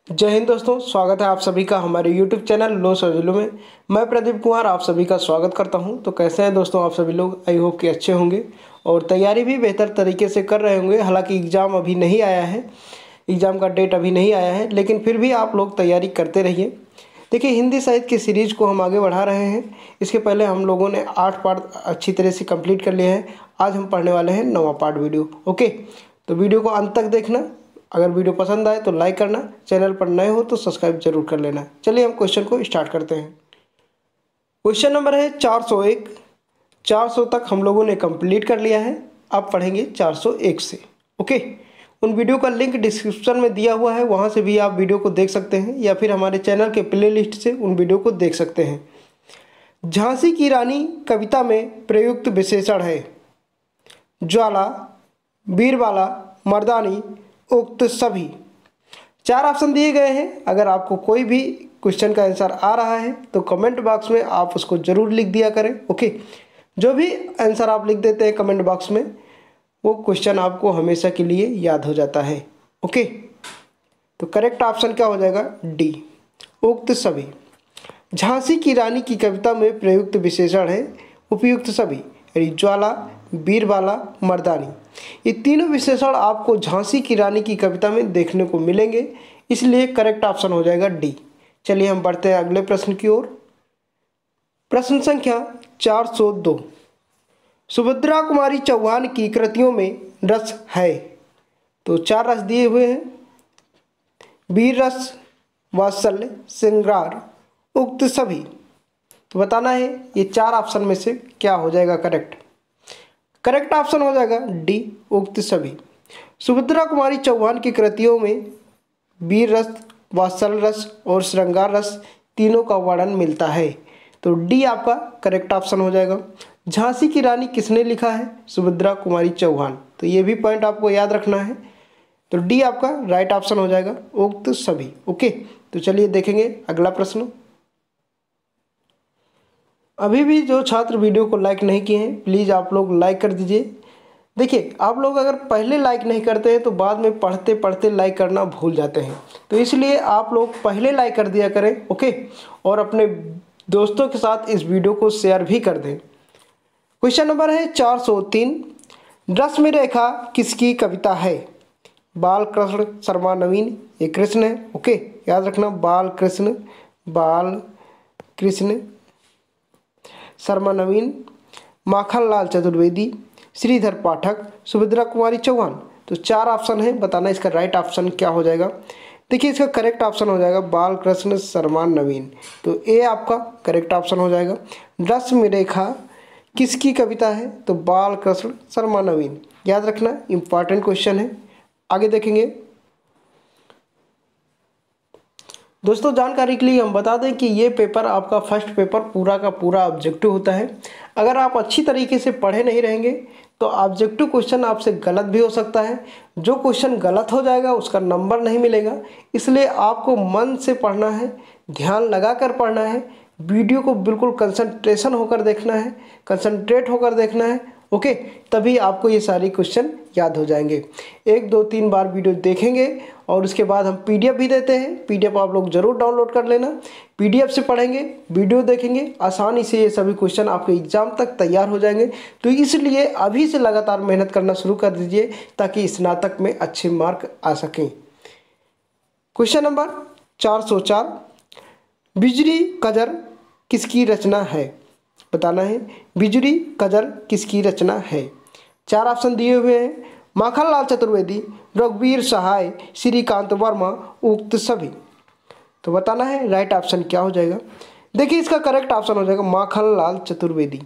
जय हिंद दोस्तों, स्वागत है आप सभी का हमारे YouTube चैनल लो सर्जिलो में। मैं प्रदीप कुमार आप सभी का स्वागत करता हूं। तो कैसे हैं दोस्तों आप सभी लोग? आई होप कि अच्छे होंगे और तैयारी भी बेहतर तरीके से कर रहे होंगे। हालांकि एग्ज़ाम अभी नहीं आया है, एग्ज़ाम का डेट अभी नहीं आया है, लेकिन फिर भी आप लोग तैयारी करते रहिए। देखिए, हिंदी साहित्य की सीरीज़ को हम आगे बढ़ा रहे हैं। इसके पहले हम लोगों ने 8 पार्ट अच्छी तरह से कंप्लीट कर लिए हैं। आज हम पढ़ने वाले हैं 9वां पार्ट वीडियो। ओके, तो वीडियो को अंत तक देखना। अगर वीडियो पसंद आए तो लाइक करना, चैनल पर नए हो तो सब्सक्राइब जरूर कर लेना। चलिए हम क्वेश्चन को स्टार्ट करते हैं। क्वेश्चन नंबर है 401। 400 तक हम लोगों ने कंप्लीट कर लिया है। अब पढ़ेंगे 401 से। ओके, उन वीडियो का लिंक डिस्क्रिप्शन में दिया हुआ है, वहाँ से भी आप वीडियो को देख सकते हैं या फिर हमारे चैनल के प्लेलिस्ट से उन वीडियो को देख सकते हैं। झांसी की रानी कविता में प्रयुक्त विशेषण है ज्वाला, बीरबाला, मर्दानी, उक्त सभी। 4 ऑप्शन दिए गए हैं। अगर आपको कोई भी क्वेश्चन का आंसर आ रहा है तो कमेंट बॉक्स में आप उसको ज़रूर लिख दिया करें। ओके, जो भी आंसर आप लिख देते हैं कमेंट बॉक्स में, वो क्वेश्चन आपको हमेशा के लिए याद हो जाता है। ओके, तो करेक्ट ऑप्शन क्या हो जाएगा? डी, उक्त सभी। झांसी की रानी की कविता में प्रयुक्त विशेषण है उपयुक्त सभी, यानी ज्वाला, बीरबाला, मर्दानी। ये तीनों विशेषण आपको झांसी की रानी की कविता में देखने को मिलेंगे, इसलिए करेक्ट ऑप्शन हो जाएगा डी। चलिए हम बढ़ते हैं अगले प्रश्न की ओर। प्रश्न संख्या 402। सुभद्रा कुमारी चौहान की कृतियों में रस है। तो 4 रस दिए हुए हैं, वीर रस, वात्सल्य, श्रृंगार, उक्त सभी। तो बताना है ये 4 ऑप्शन में से क्या हो जाएगा करेक्ट। करेक्ट ऑप्शन हो जाएगा डी, उक्त सभी। सुभद्रा कुमारी चौहान की कृतियों में वीर रस, वात्सल्य रस और श्रृंगार रस तीनों का वर्णन मिलता है। तो डी आपका करेक्ट ऑप्शन हो जाएगा। झांसी की रानी किसने लिखा है? सुभद्रा कुमारी चौहान। तो ये भी पॉइंट आपको याद रखना है। तो डी आपका राइट ऑप्शन हो जाएगा, उक्त सभी। ओके, तो चलिए देखेंगे अगला प्रश्न। अभी भी जो छात्र वीडियो को लाइक नहीं किए हैं, प्लीज़ आप लोग लाइक कर दीजिए। देखिए, आप लोग अगर पहले लाइक नहीं करते हैं तो बाद में पढ़ते पढ़ते लाइक करना भूल जाते हैं। तो इसलिए आप लोग पहले लाइक कर दिया करें। ओके, और अपने दोस्तों के साथ इस वीडियो को शेयर भी कर दें। क्वेश्चन नंबर है 403। रश्मि रेखा किसकी कविता है? बाल कृष्ण शर्मा नवीन, ये कृष्ण है। ओके, याद रखना, बाल कृष्ण शर्मा नवीन, माखनलाल चतुर्वेदी, श्रीधर पाठक, सुभद्रा कुमारी चौहान। तो 4 ऑप्शन है, बताना इसका राइट ऑप्शन क्या हो जाएगा। देखिए, इसका करेक्ट ऑप्शन हो जाएगा बाल कृष्ण शर्मा नवीन। तो ए आपका करेक्ट ऑप्शन हो जाएगा। रश्मि रेखा किसकी कविता है? तो बाल कृष्ण शर्मा नवीन। याद रखना, इंपॉर्टेंट क्वेश्चन है। आगे देखेंगे दोस्तों। जानकारी के लिए हम बता दें कि ये पेपर आपका फर्स्ट पेपर पूरा का पूरा ऑब्जेक्टिव होता है। अगर आप अच्छी तरीके से पढ़े नहीं रहेंगे तो ऑब्जेक्टिव क्वेश्चन आपसे गलत भी हो सकता है। जो क्वेश्चन गलत हो जाएगा उसका नंबर नहीं मिलेगा। इसलिए आपको मन से पढ़ना है, ध्यान लगाकर पढ़ना है, वीडियो को बिल्कुल कंसंट्रेशन होकर देखना है, कंसंट्रेट होकर देखना है। ओके, तभी आपको ये सारे क्वेश्चन याद हो जाएंगे। 1, 2, 3 बार वीडियो देखेंगे और उसके बाद हम पीडीएफ भी देते हैं। पीडीएफ आप लोग ज़रूर डाउनलोड कर लेना। पीडीएफ से पढ़ेंगे, वीडियो देखेंगे, आसानी से ये सभी क्वेश्चन आपके एग्जाम तक तैयार हो जाएंगे। तो इसलिए अभी से लगातार मेहनत करना शुरू कर दीजिए ताकि स्नातक में अच्छे मार्क आ सकें। Question number 404। बिजली कजर किसकी रचना है? बताना है बिजली कजर किसकी रचना है। 4 ऑप्शन दिए हुए हैं, माखनलाल चतुर्वेदी, रघुवीर सहाय, श्रीकांत वर्मा, उक्त सभी। तो बताना है राइट ऑप्शन क्या हो जाएगा। देखिए, इसका करेक्ट ऑप्शन हो जाएगा माखनलाल चतुर्वेदी।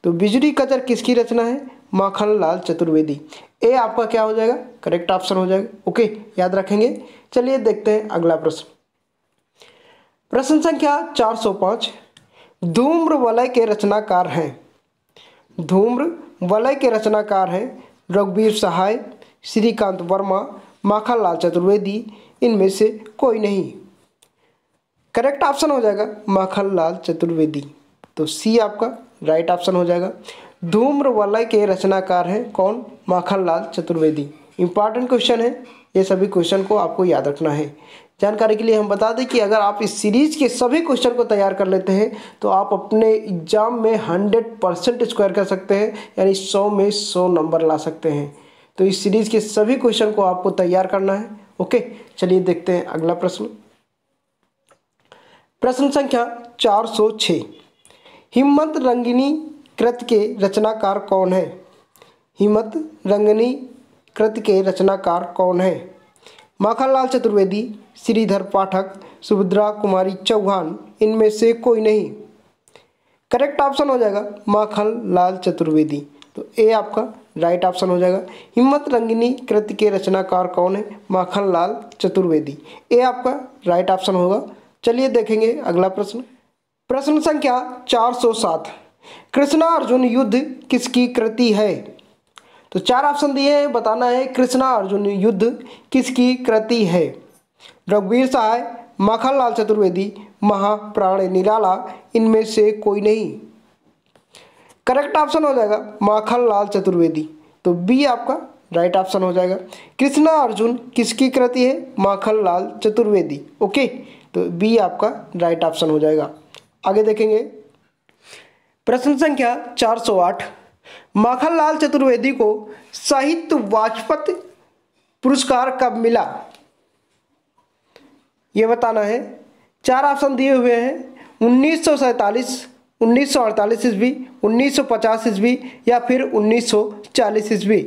तो बिजली कजर किसकी रचना है? माखनलाल चतुर्वेदी। ए आपका क्या हो जाएगा? करेक्ट ऑप्शन हो जाएगा। ओके, याद रखेंगे। चलिए देखते हैं अगला प्रश्न। प्रश्न संख्या 405। धूम्र वलय के रचनाकार हैं। धूम्र वलय के रचनाकार हैं रघुवीर सहाय, श्रीकांत वर्मा, माखनलाल चतुर्वेदी। इनमें से कोई नहीं। करेक्ट ऑप्शन हो जाएगा माखनलाल चतुर्वेदी। तो सी आपका राइट ऑप्शन हो जाएगा। धूम्र वलय के रचनाकार हैं कौन? माखनलाल चतुर्वेदी। इंपॉर्टेंट क्वेश्चन है, ये सभी क्वेश्चन को आपको याद रखना है। जानकारी के लिए हम बता दें कि अगर आप इस सीरीज के सभी क्वेश्चन को तैयार कर लेते हैं तो आप अपने एग्जाम में 100% स्कोर कर सकते हैं, यानी 100 में 100 नंबर ला सकते हैं। तो इस सीरीज के सभी क्वेश्चन को आपको तैयार करना है। ओके, चलिए देखते हैं अगला प्रश्न। प्रश्न संख्या 406, हिम्मत रंगिनी कृत के रचनाकार कौन है? हिम्मत रंगिनी कृत के रचनाकार कौन है? माखनलाल चतुर्वेदी, श्रीधर पाठक, सुभद्रा कुमारी चौहान, इनमें से कोई नहीं। करेक्ट ऑप्शन हो जाएगा माखनलाल चतुर्वेदी। तो ए आपका राइट ऑप्शन हो जाएगा। हिम्मत रंगिनी कृत के रचनाकार कौन है? माखनलाल चतुर्वेदी। ए आपका राइट ऑप्शन होगा। चलिए देखेंगे अगला प्रश्न। प्रश्न संख्या 407, कृष्णा अर्जुन युद्ध किसकी कृति है? तो 4 ऑप्शन दिए हैं, बताना है कृष्णा अर्जुन युद्ध किसकी कृति है? रघुवीर सहाय, माखनलाल चतुर्वेदी, महाप्राण निराला, इनमें से कोई नहीं। करेक्ट ऑप्शन हो जाएगा माखनलाल चतुर्वेदी। तो बी आपका राइट ऑप्शन हो जाएगा। कृष्णा अर्जुन किसकी कृति है? माखनलाल चतुर्वेदी। ओके, तो बी आपका राइट ऑप्शन हो जाएगा। आगे देखेंगे प्रश्न संख्या 408, माखनलाल चतुर्वेदी को साहित्य वाचस्पति पुरस्कार कब मिला? ये बताना है। 4 ऑप्शन दिए हुए हैं, 1947, 1948 ईस्वी, 1950 ईस्वी या फिर 1940 ईस्वी।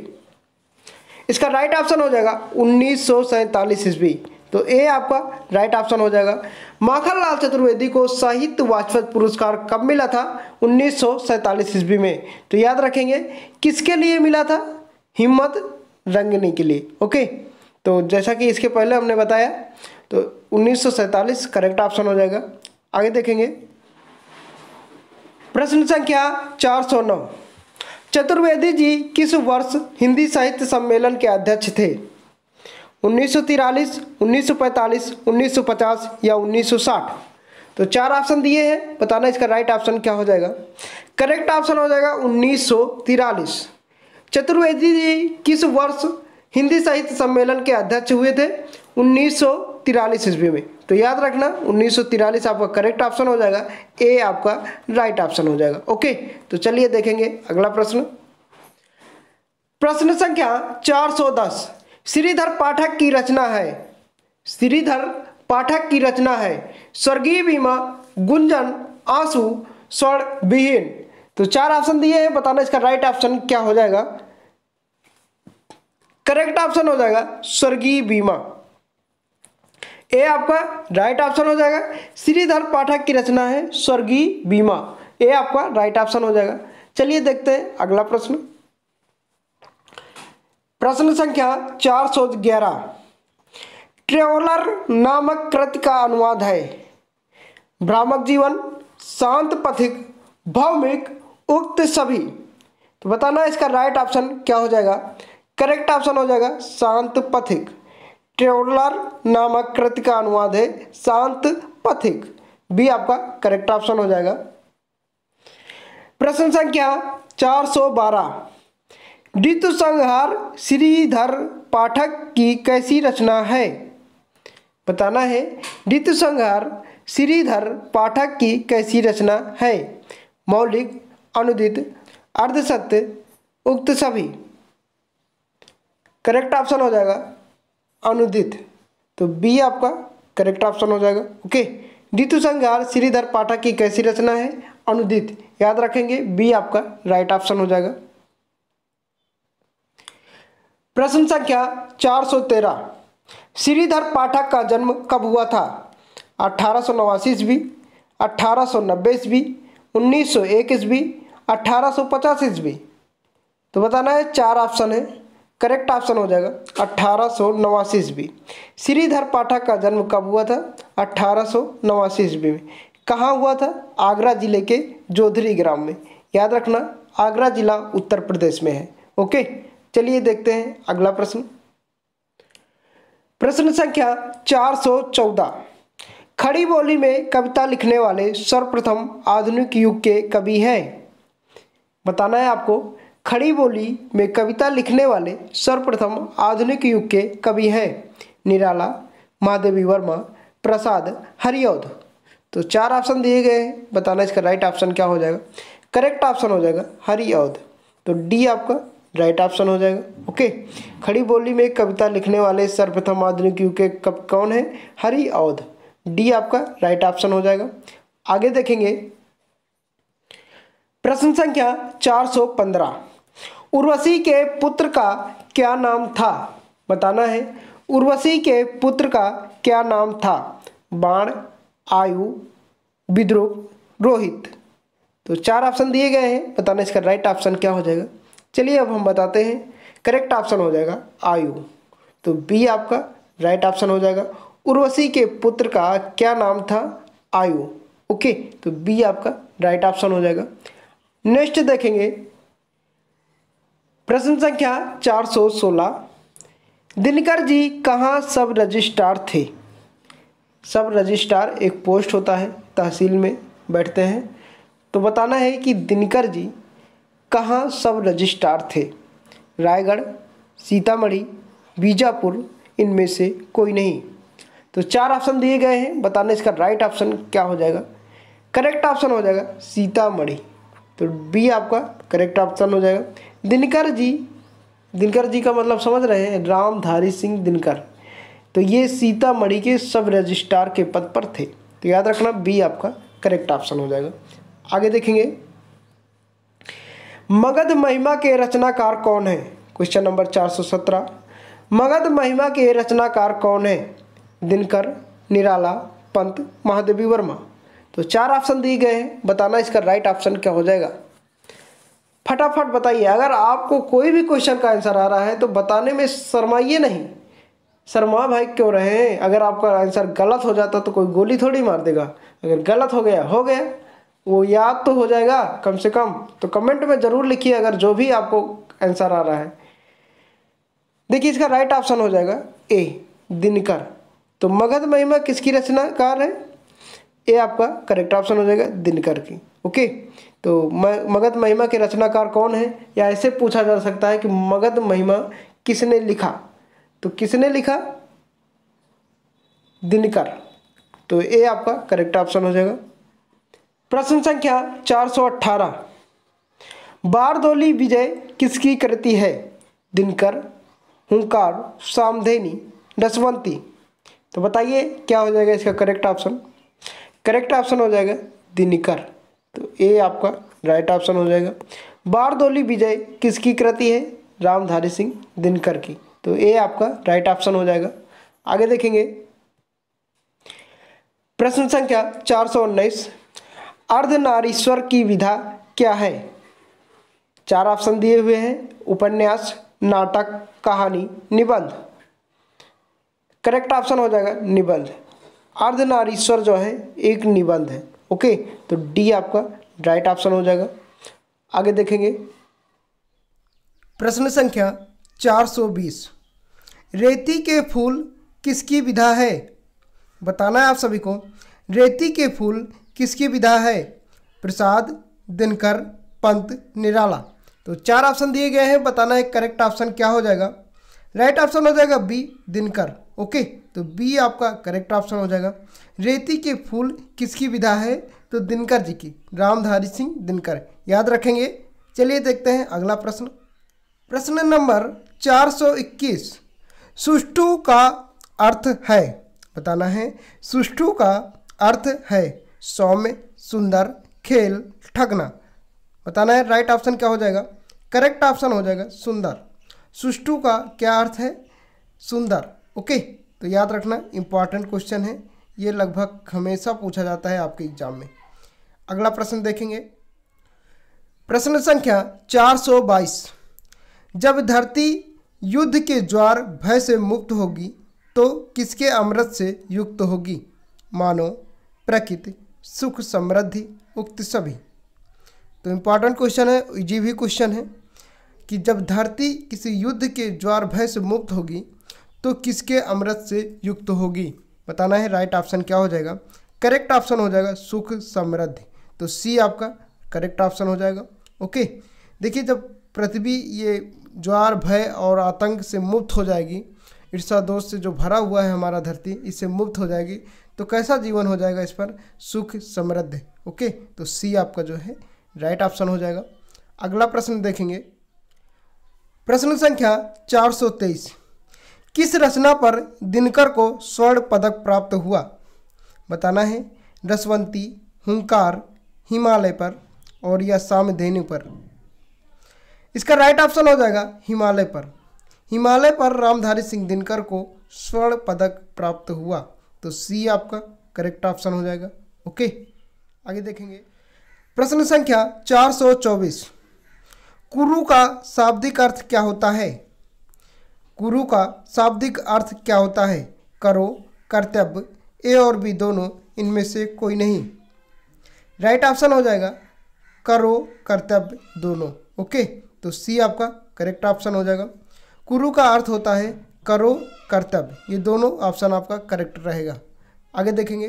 इसका राइट ऑप्शन हो जाएगा 1947 ईस्वी। तो ए आपका राइट ऑप्शन हो जाएगा। माखनलाल चतुर्वेदी को साहित्य वाचस्पति पुरस्कार कब मिला था? 1947 ईस्वी में। तो याद रखेंगे किसके लिए मिला था? हिम्मत रंगिनी के लिए। ओके, तो जैसा कि इसके पहले हमने बताया, तो 1947 करेक्ट ऑप्शन हो जाएगा। आगे देखेंगे प्रश्न संख्या 409, चतुर्वेदी जी किस वर्ष हिंदी साहित्य सम्मेलन के अध्यक्ष थे? 1943, 1945, 1950 या 1960? तो 4 ऑप्शन दिए हैं, बताना इसका राइट ऑप्शन क्या हो जाएगा। करेक्ट ऑप्शन हो जाएगा 1943। चतुर्वेदी जी किस वर्ष हिंदी साहित्य सम्मेलन के अध्यक्ष हुए थे? 1943 ईस्वी में। तो याद रखना 1943 आपका करेक्ट ऑप्शन हो जाएगा। ए आपका राइट ऑप्शन हो जाएगा। ओके, तो चलिए देखेंगे अगला प्रश्न। प्रश्न संख्या 410, श्रीधर पाठक की रचना है। श्रीधर पाठक की रचना है स्वर्गीय बीमा, गुंजन, आंसू, स्वर्ण विहीन। तो 4 ऑप्शन दिए हैं, बताना इसका राइट ऑप्शन क्या हो जाएगा। करेक्ट ऑप्शन हो जाएगा स्वर्गीय बीमा। ए आपका राइट ऑप्शन हो जाएगा। श्रीधर पाठक की रचना है स्वर्गीय बीमा। ए आपका राइट ऑप्शन हो जाएगा। चलिए देखते हैं अगला प्रश्न। प्रश्न संख्या 411, ट्रेवलर नामक कृति का अनुवाद है। भ्रामक जीवन, शांत पथिक, भौमिक, उक्त सभी। तो बताना इसका राइट ऑप्शन क्या हो जाएगा। करेक्ट ऑप्शन हो जाएगा शांत पथिक। ट्रेवलर नामक कृति का अनुवाद है शांत पथिक। बी आपका करेक्ट ऑप्शन हो जाएगा। प्रश्न संख्या 412, ऋतु संहार श्रीधर पाठक की कैसी रचना है? बताना है ऋतु संहार श्रीधर पाठक की कैसी रचना है। मौलिक, अनुदित, अर्धसत्य, उक्त सभी। करेक्ट ऑप्शन हो जाएगा अनुदित। तो बी आपका करेक्ट ऑप्शन हो जाएगा। ओके, ऋतु संहार श्रीधर पाठक की कैसी रचना है? अनुदित। याद रखेंगे बी आपका राइट ऑप्शन हो जाएगा। प्रश्न संख्या 413, श्रीधर पाठक का जन्म कब हुआ था? 1889 ईस्वी, 1890 ईस्वी, 1901 ईस्वी, 1850 ईस्वी। तो बताना है 4 ऑप्शन है, करेक्ट ऑप्शन हो जाएगा 1889 ईस्वी। श्रीधर पाठक का जन्म कब हुआ था? 1889 ईस्वी में। कहाँ हुआ था? आगरा जिले के जोधरी ग्राम में। याद रखना आगरा जिला उत्तर प्रदेश में है। ओके, चलिए देखते हैं अगला प्रश्न। प्रश्न संख्या 414, खड़ी बोली में कविता लिखने वाले सर्वप्रथम आधुनिक युग के कवि हैं। बताना है आपको खड़ी बोली में कविता लिखने वाले सर्वप्रथम आधुनिक युग के कवि हैं? निराला, महादेवी वर्मा, प्रसाद, हरिऔध। तो 4 ऑप्शन दिए गए हैं, बताना इसका राइट ऑप्शन क्या हो जाएगा। करेक्ट ऑप्शन हो जाएगा हरिऔध। तो डी आपका राइट ऑप्शन हो जाएगा। ओके, खड़ी बोली में कविता लिखने वाले सर्वप्रथम आधुनिक युग के कवि कौन है? हरिऔध। डी आपका राइट ऑप्शन हो जाएगा। आगे देखेंगे प्रश्न संख्या 415। उर्वशी के पुत्र का क्या नाम था? बताना है उर्वशी के पुत्र का क्या नाम था? बाण, आयु, विद्रुप, रोहित। तो 4 ऑप्शन दिए गए हैं, बताना इसका राइट ऑप्शन क्या हो जाएगा। चलिए अब हम बताते हैं। करेक्ट ऑप्शन हो जाएगा आयु। तो बी आपका राइट ऑप्शन हो जाएगा। उर्वशी के पुत्र का क्या नाम था? आयु। ओके, तो बी आपका राइट ऑप्शन हो जाएगा। नेक्स्ट देखेंगे प्रश्न संख्या 416। दिनकर जी कहाँ सब रजिस्ट्रार थे? सब रजिस्ट्रार एक पोस्ट होता है, तहसील में बैठते हैं। तो बताना है कि दिनकर जी कहाँ सब रजिस्ट्रार थे? रायगढ़, सीतामढ़ी, बीजापुर, इनमें से कोई नहीं। तो 4 ऑप्शन दिए गए हैं, बताना इसका राइट ऑप्शन क्या हो जाएगा। करेक्ट ऑप्शन हो जाएगा सीतामढ़ी। तो बी आपका करेक्ट ऑप्शन हो जाएगा। दिनकर जी का मतलब समझ रहे हैं, रामधारी सिंह दिनकर। तो ये सीतामढ़ी के सब रजिस्ट्रार के पद पर थे। तो याद रखना बी आपका करेक्ट ऑप्शन हो जाएगा। आगे देखेंगे मगध महिमा के रचनाकार कौन है? Question number 417। मगध महिमा के रचनाकार कौन है? दिनकर, निराला, पंत, महादेवी वर्मा। तो 4 ऑप्शन दिए गए हैं, बताना इसका राइट ऑप्शन क्या हो जाएगा। फटाफट बताइए। अगर आपको कोई भी क्वेश्चन का आंसर आ रहा है तो बताने में शर्माइए नहीं। शर्मा भाई क्यों रहे हैं? अगर आपका आंसर गलत हो जाता तो कोई गोली थोड़ी मार देगा। अगर गलत हो गया, वो याद तो हो जाएगा कम से कम। तो कमेंट में ज़रूर लिखिए अगर जो भी आपको आंसर आ रहा है। देखिए इसका राइट ऑप्शन हो जाएगा ए, दिनकर। तो मगध महिमा किसकी रचनाकार है? ए आपका करेक्ट ऑप्शन हो जाएगा, दिनकर की। ओके, तो मगध महिमा के रचनाकार कौन है, या ऐसे पूछा जा सकता है कि मगध महिमा किसने लिखा? तो किसने लिखा? दिनकर। तो ए आपका करेक्ट ऑप्शन हो जाएगा। प्रश्न संख्या 418। बारदोली विजय किसकी कृति है? दिनकर, हुंकार, सामधेनी, दशवंती। तो बताइए क्या हो जाएगा इसका करेक्ट ऑप्शन। करेक्ट ऑप्शन हो जाएगा दिनकर। तो ए आपका राइट ऑप्शन हो जाएगा। बारदोली विजय किसकी कृति है? रामधारी सिंह दिनकर की। तो ए आपका राइट ऑप्शन हो जाएगा। आगे देखेंगे प्रश्न संख्या 419। अर्धनारीश्वर की विधा क्या है? 4 ऑप्शन दिए हुए हैं, उपन्यास, नाटक, कहानी, निबंध। करेक्ट ऑप्शन हो जाएगा निबंध। अर्धनारीश्वर जो है एक निबंध है। ओके, तो डी आपका राइट ऑप्शन हो जाएगा। आगे देखेंगे प्रश्न संख्या 420। रेती के फूल किसकी विधा है? बताना है आप सभी को। रेती के फूल किसकी विधा है? प्रसाद, दिनकर, पंत, निराला। तो 4 ऑप्शन दिए गए हैं, बताना है करेक्ट ऑप्शन क्या हो जाएगा। राइट ऑप्शन हो जाएगा बी, दिनकर। ओके, तो बी आपका करेक्ट ऑप्शन हो जाएगा। रेती के फूल किसकी विधा है? तो दिनकर जी की, रामधारी सिंह दिनकर। याद रखेंगे। चलिए देखते हैं अगला प्रश्न। प्रश्न नंबर 421। सुष्ठु का अर्थ है? बताना है सुष्ठु का अर्थ है सौम्य, सुंदर, खेल, ठगना। बताना है राइट ऑप्शन क्या हो जाएगा। करेक्ट ऑप्शन हो जाएगा सुंदर। सुष्ठु का क्या अर्थ है? सुंदर। ओके, तो याद रखना, इंपॉर्टेंट क्वेश्चन है ये, लगभग हमेशा पूछा जाता है आपके एग्जाम में। अगला प्रश्न देखेंगे। प्रश्न संख्या 422। जब धरती युद्ध के ज्वार भय से मुक्त होगी तो किसके अमृत से युक्त होगी? मानव, प्रकृति, सुख, समृद्धि, उक्त सभी। तो इम्पॉर्टेंट क्वेश्चन है, इजी भी क्वेश्चन है कि जब धरती किसी युद्ध के ज्वार भय से मुक्त होगी तो किसके अमृत से युक्त होगी? बताना है राइट ऑप्शन क्या हो जाएगा। करेक्ट ऑप्शन हो जाएगा सुख समृद्धि। तो सी आपका करेक्ट ऑप्शन हो जाएगा। ओके, देखिए जब पृथ्वी ये ज्वार भय और आतंक से मुक्त हो जाएगी, ईर्षा दोष से जो भरा हुआ है हमारा धरती, इससे मुक्त हो जाएगी, तो कैसा जीवन हो जाएगा इस पर? सुख समृद्ध। ओके, तो सी आपका जो है राइट ऑप्शन हो जाएगा। अगला प्रश्न देखेंगे, प्रश्न संख्या 423। किस रचना पर दिनकर को स्वर्ण पदक प्राप्त हुआ? बताना है। रसवंती, हुंकार, हिमालय पर और या सामधेनु पर। इसका राइट ऑप्शन हो जाएगा हिमालय पर। हिमालय पर रामधारी सिंह दिनकर को स्वर्ण पदक प्राप्त हुआ, तो सी आपका करेक्ट ऑप्शन हो जाएगा। ओके, आगे देखेंगे, प्रश्न संख्या 424। कुरु का शाब्दिक अर्थ क्या होता है? कुरु का शाब्दिक अर्थ क्या होता है? करो, कर्तव्य, ए और बी दोनों, इनमें से कोई नहीं। राइट ऑप्शन हो जाएगा करो, कर्तव्य, दोनों। ओके, तो सी आपका करेक्ट ऑप्शन हो जाएगा। कुरु का अर्थ होता है करो, कर्तव्य, ये दोनों ऑप्शन आपका करेक्ट रहेगा। आगे देखेंगे,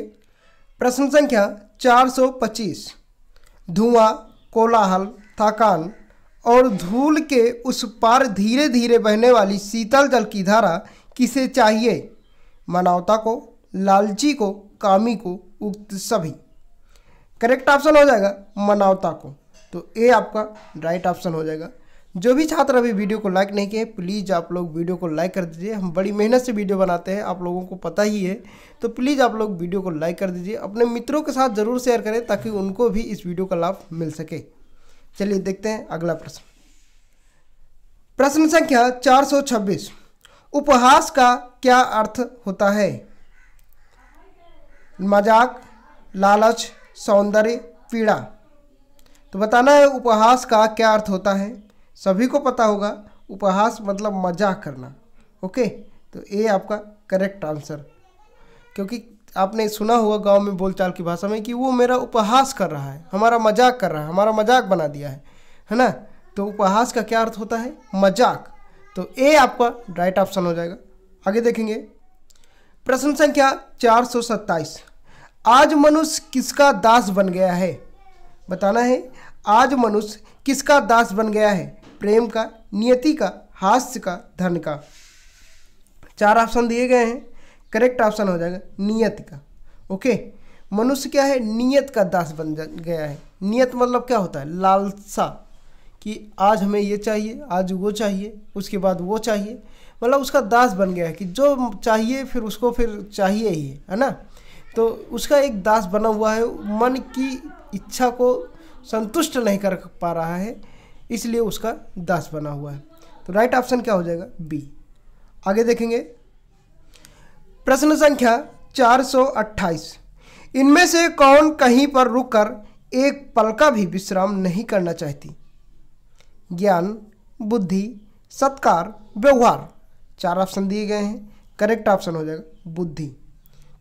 प्रश्न संख्या 425। धुआं, कोलाहल, थकान और धूल के उस पार धीरे धीरे बहने वाली शीतल जल की धारा किसे चाहिए? मानवता को, लालची को, कामी को, उक्त सभी। करेक्ट ऑप्शन हो जाएगा मानवता को, तो ए आपका राइट ऑप्शन हो जाएगा। जो भी छात्र अभी वीडियो को लाइक नहीं किए, प्लीज़ आप लोग वीडियो को लाइक कर दीजिए। हम बड़ी मेहनत से वीडियो बनाते हैं, आप लोगों को पता ही है, तो प्लीज़ आप लोग वीडियो को लाइक कर दीजिए। अपने मित्रों के साथ ज़रूर शेयर करें ताकि उनको भी इस वीडियो का लाभ मिल सके। चलिए देखते हैं अगला प्रश्न। प्रश्न संख्या 426। उपहास का क्या अर्थ होता है? मजाक, लालच, सौंदर्य, पीड़ा। तो बताना है उपहास का क्या अर्थ होता है। सभी को पता होगा उपहास मतलब मजाक करना। ओके, तो ए आपका करेक्ट आंसर, क्योंकि आपने सुना होगा गांव में बोलचाल की भाषा में कि वो मेरा उपहास कर रहा है, हमारा मजाक कर रहा है, हमारा मजाक बना दिया है ना। तो उपहास का क्या अर्थ होता है? मजाक। तो ए आपका राइट ऑप्शन हो जाएगा। आगे देखेंगे, प्रश्न संख्या 427। आज मनुष्य किसका दास बन गया है? बताना है, आज मनुष्य किसका दास बन गया है? प्रेम का, नियति का, हास्य का, धन का। 4 ऑप्शन दिए गए हैं, करेक्ट ऑप्शन हो जाएगा नियति का। ओके, मनुष्य क्या है? नियत का दास बन गया है। नियत मतलब क्या होता है? लालसा, कि आज हमें ये चाहिए, आज वो चाहिए, उसके बाद वो चाहिए, मतलब उसका दास बन गया है कि जो चाहिए फिर उसको फिर चाहिए ही है ना। तो उसका एक दास बना हुआ है, मन की इच्छा को संतुष्ट नहीं कर पा रहा है, इसलिए उसका दास बना हुआ है। तो राइट ऑप्शन क्या हो जाएगा? बी। आगे देखेंगे, प्रश्न संख्या 428। इनमें से कौन कहीं पर रुककर एक पल का भी विश्राम नहीं करना चाहती? ज्ञान, बुद्धि, सत्कार, व्यवहार। 4 ऑप्शन दिए गए हैं, करेक्ट ऑप्शन हो जाएगा बुद्धि।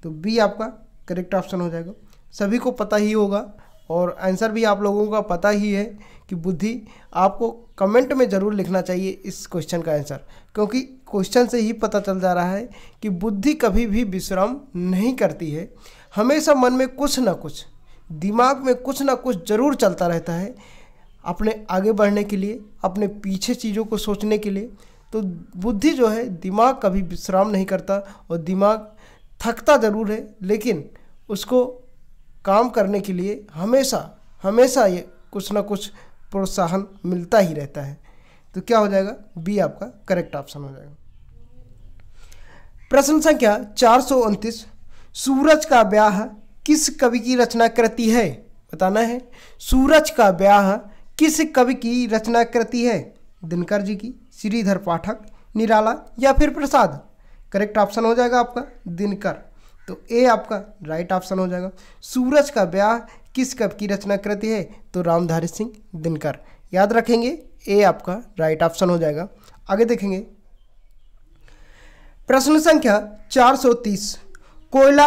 तो बी आपका करेक्ट ऑप्शन हो जाएगा। सभी को पता ही होगा और आंसर भी आप लोगों का पता ही है कि बुद्धि। आपको कमेंट में ज़रूर लिखना चाहिए इस क्वेश्चन का आंसर, क्योंकि क्वेश्चन से ही पता चल जा रहा है कि बुद्धि कभी भी विश्राम नहीं करती है। हमेशा मन में कुछ ना कुछ, दिमाग में कुछ ना कुछ ज़रूर चलता रहता है अपने आगे बढ़ने के लिए, अपने पीछे चीज़ों को सोचने के लिए। तो बुद्धि जो है, दिमाग कभी विश्राम नहीं करता और दिमाग थकता ज़रूर है, लेकिन उसको काम करने के लिए हमेशा ये कुछ ना कुछ प्रोत्साहन मिलता ही रहता है। तो क्या हो जाएगा? बी आपका करेक्ट ऑप्शन हो जाएगा। प्रश्न संख्या 429। सूरज का ब्याह किस कवि की रचना कृति है? बताना है, सूरज का ब्याह किस कवि की रचना कृति है? दिनकर जी की, श्रीधर पाठक, निराला या फिर प्रसाद। करेक्ट ऑप्शन हो जाएगा आपका दिनकर। तो ए आपका राइट ऑप्शन हो जाएगा। सूरज का ब्याह किस कवि की रचना कृति है? तो रामधारी सिंह दिनकर। याद रखेंगे, ए आपका राइट ऑप्शन हो जाएगा। आगे देखेंगे, प्रश्न संख्या 430। कोयला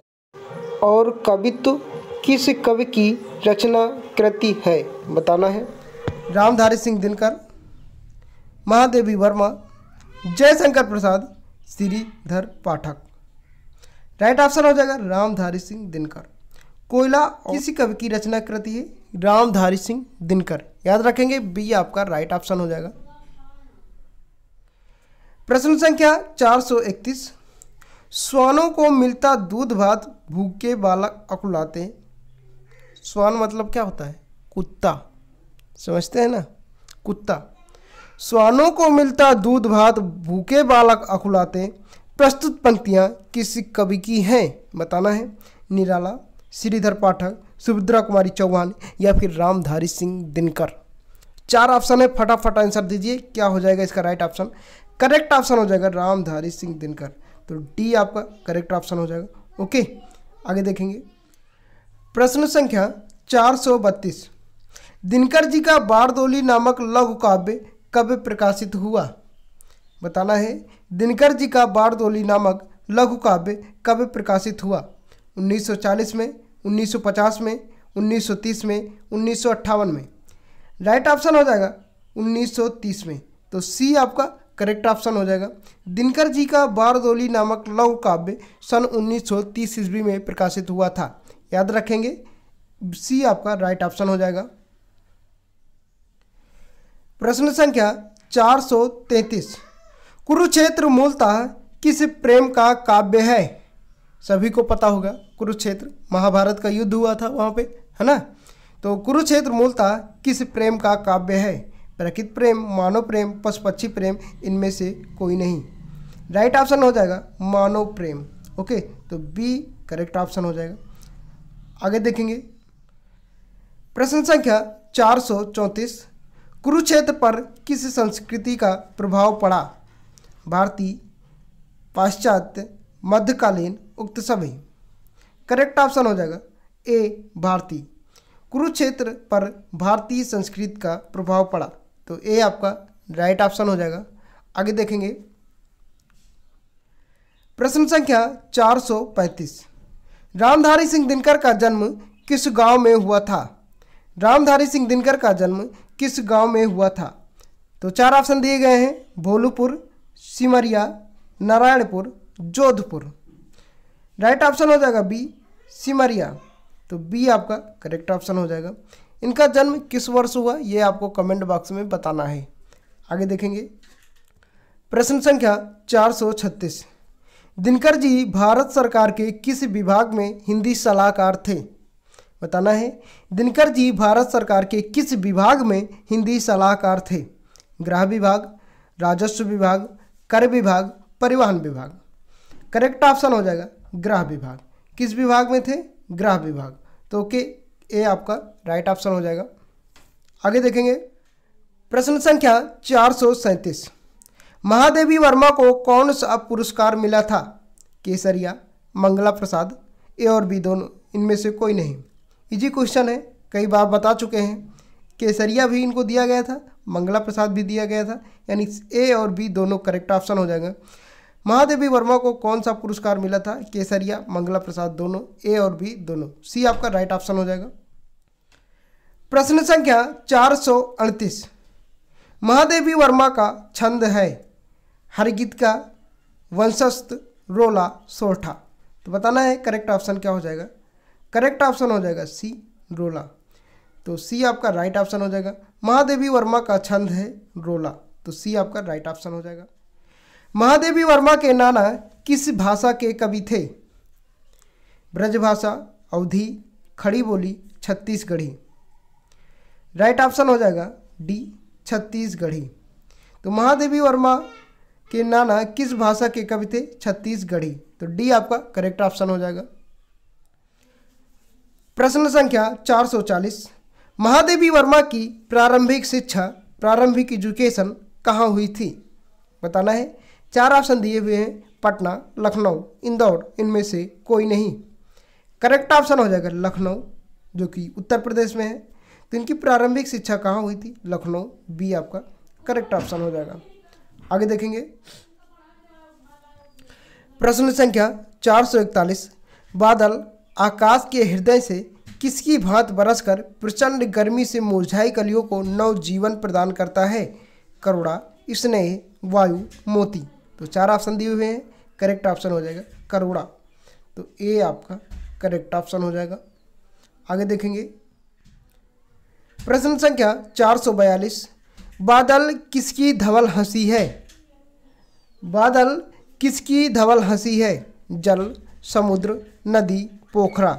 और कवित्व किस कवि की रचना कृति है? बताना है। रामधारी सिंह दिनकर, महादेवी वर्मा, जयशंकर प्रसाद, श्रीधर पाठक। राइट ऑप्शन हो जाएगा रामधारी सिंह दिनकर। कोयला किसी कवि की रचना कृति है? रामधारी सिंह दिनकर। याद रखेंगे, बी आपका राइट ऑप्शन हो जाएगा। प्रश्न संख्या 431, श्वानों को मिलता दूध भात भूखे बालक अकुलाते। श्वान मतलब क्या होता है? कुत्ता, समझते हैं ना, कुत्ता। श्वानों को मिलता दूध भात भूखे बालक अकुलाते। प्रस्तुत पंक्तियाँ किस कवि की हैं? बताना है। निराला, श्रीधर पाठक, सुभद्रा कुमारी चौहान या फिर रामधारी सिंह दिनकर। 4 ऑप्शन है, फटाफट आंसर दीजिए। क्या हो जाएगा इसका राइट ऑप्शन? करेक्ट ऑप्शन हो जाएगा रामधारी सिंह दिनकर। तो डी आपका करेक्ट ऑप्शन हो जाएगा। ओके, आगे देखेंगे। प्रश्न संख्या 432, दिनकर जी का बारदोली नामक लघु काव्य कब प्रकाशित हुआ? बताना है। दिनकर जी का बारदोली नामक लघु काव्य कब प्रकाशित हुआ? 1940 में, 1950 में, 1930 में, 1958 में। राइट ऑप्शन हो जाएगा 1930 में। तो सी आपका करेक्ट ऑप्शन हो जाएगा। दिनकर जी का बारदोली नामक लघु काव्य सन 1930 ईस्वी में प्रकाशित हुआ था। याद रखेंगे, सी आपका राइट ऑप्शन हो जाएगा। प्रश्न संख्या 433, कुरुक्षेत्र मूलतः किस प्रेम का काव्य है? सभी को पता होगा, कुरुक्षेत्र महाभारत का युद्ध हुआ था वहाँ पे, है ना। तो कुरुक्षेत्र मूलतः किस प्रेम का काव्य है? प्रकृति प्रेम, मानव प्रेम, पशु पक्षी प्रेम, इनमें से कोई नहीं। राइट ऑप्शन हो जाएगा मानव प्रेम। ओके, तो बी करेक्ट ऑप्शन हो जाएगा। आगे देखेंगे। प्रश्न संख्या 434, कुरुक्षेत्र पर किस संस्कृति का प्रभाव पड़ा? भारतीय, पाश्चात्य, मध्यकालीन, उक्त सभी। करेक्ट ऑप्शन हो जाएगा ए भारतीय। कुरुक्षेत्र पर भारतीय संस्कृति का प्रभाव पड़ा, तो ए आपका राइट ऑप्शन हो जाएगा। आगे देखेंगे। प्रश्न संख्या 435, रामधारी सिंह दिनकर का जन्म किस गांव में हुआ था? रामधारी सिंह दिनकर का जन्म किस गांव में हुआ था? तो 4 ऑप्शन दिए गए हैं, भोलूपुर, सिमरिया, नारायणपुर, जोधपुर। राइट ऑप्शन हो जाएगा बी सिमरिया। तो बी आपका करेक्ट ऑप्शन हो जाएगा। इनका जन्म किस वर्ष हुआ ये आपको कमेंट बॉक्स में बताना है। आगे देखेंगे। प्रश्न संख्या 436, दिनकर जी भारत सरकार के किस विभाग में हिंदी सलाहकार थे? बताना है। दिनकर जी भारत सरकार के किस विभाग में हिंदी सलाहकार थे? गृह विभाग, राजस्व विभाग, कर विभाग, परिवहन विभाग। करेक्ट ऑप्शन हो जाएगा गृह विभाग। किस विभाग में थे? गृह विभाग। तो ओके, ए आपका राइट ऑप्शन हो जाएगा। आगे देखेंगे। प्रश्न संख्या 437, महादेवी वर्मा को कौन सा पुरस्कार मिला था? केसरिया, मंगला प्रसाद, ए और बी दोनों, इनमें से कोई नहीं। इजी क्वेश्चन है, कई बार बता चुके हैं। केसरिया भी इनको दिया गया था, मंगला प्रसाद भी दिया गया था, यानी ए और बी दोनों करेक्ट ऑप्शन हो जाएगा। महादेवी वर्मा को कौन सा पुरस्कार मिला था? केसरिया, मंगला प्रसाद दोनों, ए और बी दोनों। सी आपका राइट ऑप्शन हो जाएगा। प्रश्न संख्या 438, महादेवी वर्मा का छंद है हरगीत का, वंशस्थ, रोला, सोरठा। तो बताना है करेक्ट ऑप्शन क्या हो जाएगा। करेक्ट ऑप्शन हो जाएगा सी रोला। तो सी आपका राइट ऑप्शन हो जाएगा। महादेवी वर्मा का छंद है रोला, तो सी आपका राइट ऑप्शन हो जाएगा। महादेवी वर्मा के नाना किस भाषा के कवि थे? ब्रजभाषा, अवधी, खड़ी बोली, छत्तीसगढ़ी। राइट ऑप्शन हो जाएगा डी छत्तीसगढ़ी। तो महादेवी वर्मा के नाना किस भाषा के कवि थे? छत्तीसगढ़ी। तो डी आपका करेक्ट ऑप्शन हो जाएगा। प्रश्न संख्या 440, महादेवी वर्मा की प्रारंभिक शिक्षा, प्रारंभिक एजुकेशन कहाँ हुई थी? बताना है। 4 ऑप्शन दिए हुए हैं, पटना, लखनऊ, इंदौर, इनमें से कोई नहीं। करेक्ट ऑप्शन हो जाएगा लखनऊ, जो कि उत्तर प्रदेश में है। तो इनकी प्रारंभिक शिक्षा कहाँ हुई थी? लखनऊ। बी आपका करेक्ट ऑप्शन हो जाएगा। आगे देखेंगे। प्रश्न संख्या 441, बादल आकाश के हृदय से किसकी भांत बरसकर प्रचंड गर्मी से मुरझाई कलियों को नव जीवन प्रदान करता है? करुणा, स्नेह, वायु, मोती। तो 4 ऑप्शन दिए हुए हैं, करेक्ट ऑप्शन हो जाएगा करुणा। तो ए आपका करेक्ट ऑप्शन हो जाएगा। आगे देखेंगे। प्रश्न संख्या 442, बादल किसकी धवल हंसी है? बादल किसकी धवल हंसी है? जल, समुद्र, नदी, पोखरा।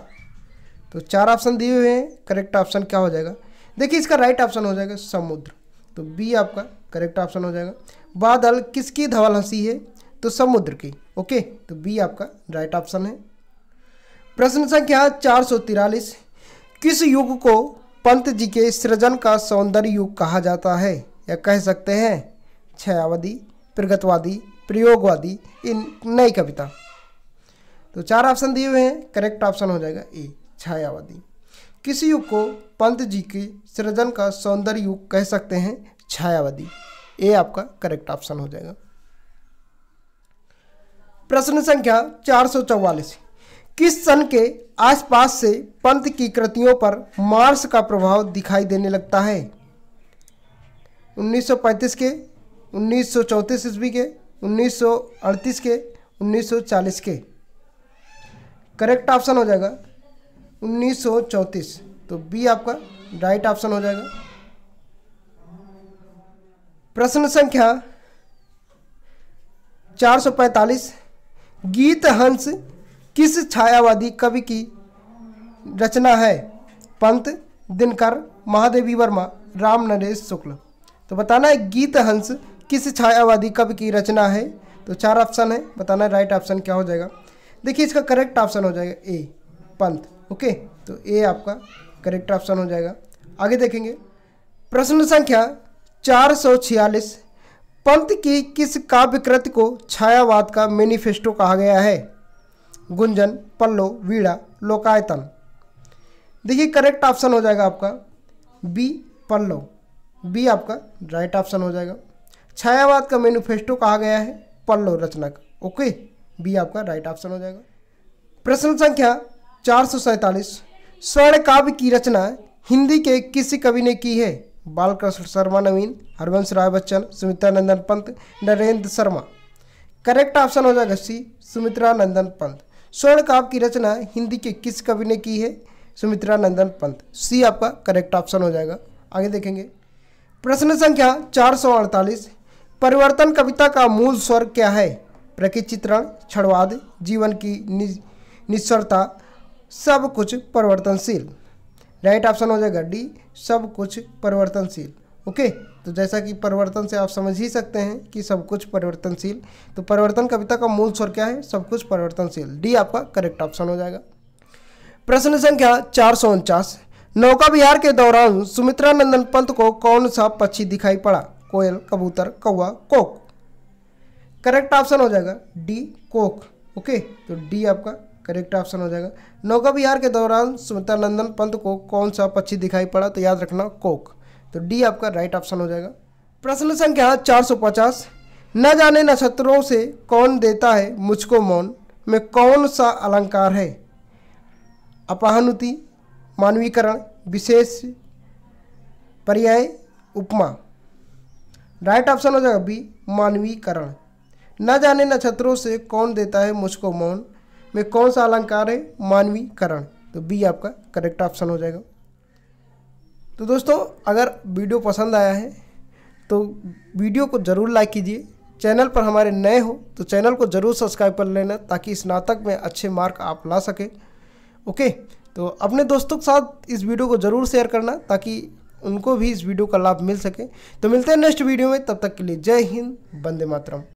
तो 4 ऑप्शन दिए हुए हैं, करेक्ट ऑप्शन क्या हो जाएगा? देखिए इसका राइट ऑप्शन हो जाएगा समुद्र, तो बी आपका करेक्ट ऑप्शन हो जाएगा। बादल किसकी धवल हंसी है? तो समुद्र की। ओके, तो बी आपका राइट ऑप्शन है। प्रश्न संख्या 443, किस युग को पंत जी के सृजन का सौंदर्य युग कहा जाता है या कह सकते हैं? छायावादी, प्रगतवादी, प्रयोगवादी, इन नई कविता। तो 4 ऑप्शन दिए हुए हैं, करेक्ट ऑप्शन हो जाएगा ए छायावादी। किस युग को पंत जी के सृजन का सौंदर्य युग कह सकते हैं? छायावादी। ए आपका करेक्ट ऑप्शन हो जाएगा। प्रश्न संख्या 444, किस सन के आसपास से पंत की कृतियों पर मार्स का प्रभाव दिखाई देने लगता है? 1935 के, 1934 ईस्वी के, 1938 के, 1940 के। करेक्ट ऑप्शन हो जाएगा 1934, तो बी आपका राइट ऑप्शन हो जाएगा। प्रश्न संख्या 445, गीत हंस किस छायावादी कवि की रचना है? पंत, दिनकर, महादेवी वर्मा, राम नरेश शुक्ल। तो बताना है गीत हंस किस छायावादी कवि की रचना है। तो 4 ऑप्शन है, बताना है राइट ऑप्शन क्या हो जाएगा। देखिए इसका करेक्ट ऑप्शन हो जाएगा ए पंत। ओके, तो ए आपका करेक्ट ऑप्शन हो जाएगा। आगे देखेंगे प्रश्न संख्या 446, पंत की किस काव्य कृति को छायावाद का मैनिफेस्टो कहा गया है? गुंजन, पल्लव, वीणा, लोकायतन। देखिए करेक्ट ऑप्शन हो जाएगा आपका बी पल्लव। बी आपका राइट ऑप्शन हो जाएगा। छायावाद का मैनिफेस्टो कहा गया है पल्लव रचना का। ओके, बी आपका राइट ऑप्शन हो जाएगा। प्रश्न संख्या 447, स्वर्ण काव्य की रचना हिंदी के किस कवि ने की है? बालकृष्ण शर्मा नवीन, हरवंश राय बच्चन, सुमित्रा नंदन पंत, नरेंद्र शर्मा। करेक्ट ऑप्शन हो जाएगा सी सुमित्रा नंदन पंत। स्वर्ण काव्य की रचना हिंदी के किस कवि ने की है? सुमित्रा नंदन पंत। सी आपका करेक्ट ऑप्शन हो जाएगा। आगे देखेंगे प्रश्न संख्या 448, परिवर्तन कविता का मूल स्वर क्या है? प्रकृति चित्रण, क्षणवाद, जीवन की निस्वरता, सब कुछ परिवर्तनशील। राइट ऑप्शन हो जाएगा डी सब कुछ परिवर्तनशील। ओके, तो जैसा कि परिवर्तन से आप समझ ही सकते हैं कि सब कुछ परिवर्तनशील, तो परिवर्तन कविता का मूल स्वर क्या है? सब कुछ परिवर्तनशील। डी आपका करेक्ट ऑप्शन हो जाएगा। प्रश्न संख्या 449, नौका विहार के दौरान सुमित्रा नंदन पंत को कौन सा पक्षी दिखाई पड़ा? कोयल, कबूतर, कौवा, कोक। करेक्ट ऑप्शन हो जाएगा डी कोक। ओके, तो डी आपका करेक्ट ऑप्शन हो जाएगा। नौका विहार के दौरान सुमित्रा नंदन पंत को कौन सा पक्षी दिखाई पड़ा? तो याद रखना कोक। तो डी आपका राइट ऑप्शन हो जाएगा। प्रश्न संख्या 450, न जाने नक्षत्रों से कौन देता है मुझको मौन में कौन सा अलंकार है? अपाहनुति, मानवीकरण, विशेष पर्याय, उपमा। राइट ऑप्शन हो जाएगा बी मानवीकरण। न जाने नक्षत्रों से कौन देता है मुझको मौन में कौन सा अलंकार है? मानवीकरण। तो बी आपका करेक्ट ऑप्शन हो जाएगा। तो दोस्तों अगर वीडियो पसंद आया है तो वीडियो को ज़रूर लाइक कीजिए। चैनल पर हमारे नए हो तो चैनल को ज़रूर सब्सक्राइब कर लेना ताकि स्नातक में अच्छे मार्क आप ला सकें। ओके, तो अपने दोस्तों के साथ इस वीडियो को ज़रूर शेयर करना ताकि उनको भी इस वीडियो का लाभ मिल सके। तो मिलते हैं नेक्स्ट वीडियो में, तब तक के लिए जय हिंद, वंदे मातरम।